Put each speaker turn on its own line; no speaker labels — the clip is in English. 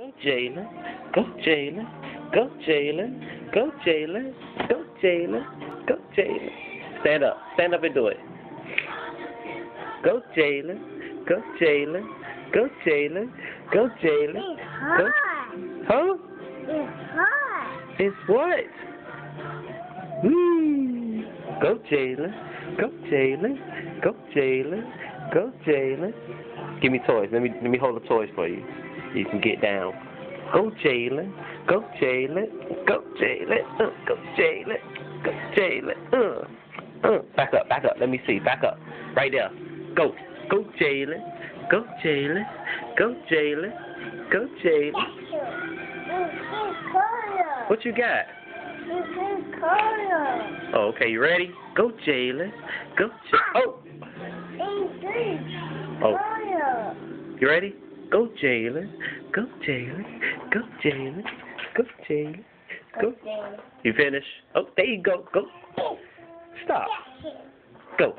Go Jalen. Go Jalen. Go Jalen. Go Jalen. Go Jalen. Go Jalen. Stand up. Stand up and do it. Go Jalen. Go Jalen. Go Jalen. Go Jalen.
It's
Go.
hot.
Huh?
It's hot.
It's what? Woo. Go Jalen. Go Jalen. Go Jalen. Go Jalen. Give me toys. Let me hold the toys for you. You can get down. Go Jalen. Go Jalen. Go Jalen. Go Jalen. Go Jalen. Back up. Back up. Let me see. Back up. Right there. Go. Go Jalen. Go Jalen. Go Jalen. Go Jalen. What you got? Oh, okay. You ready? Go Jalen. Go Oh. Oh. You ready? Go Jalen. Go Jalen. Go Jalen. Go Jalen. Go. You finish? Oh, there you go. Go. Stop. Go.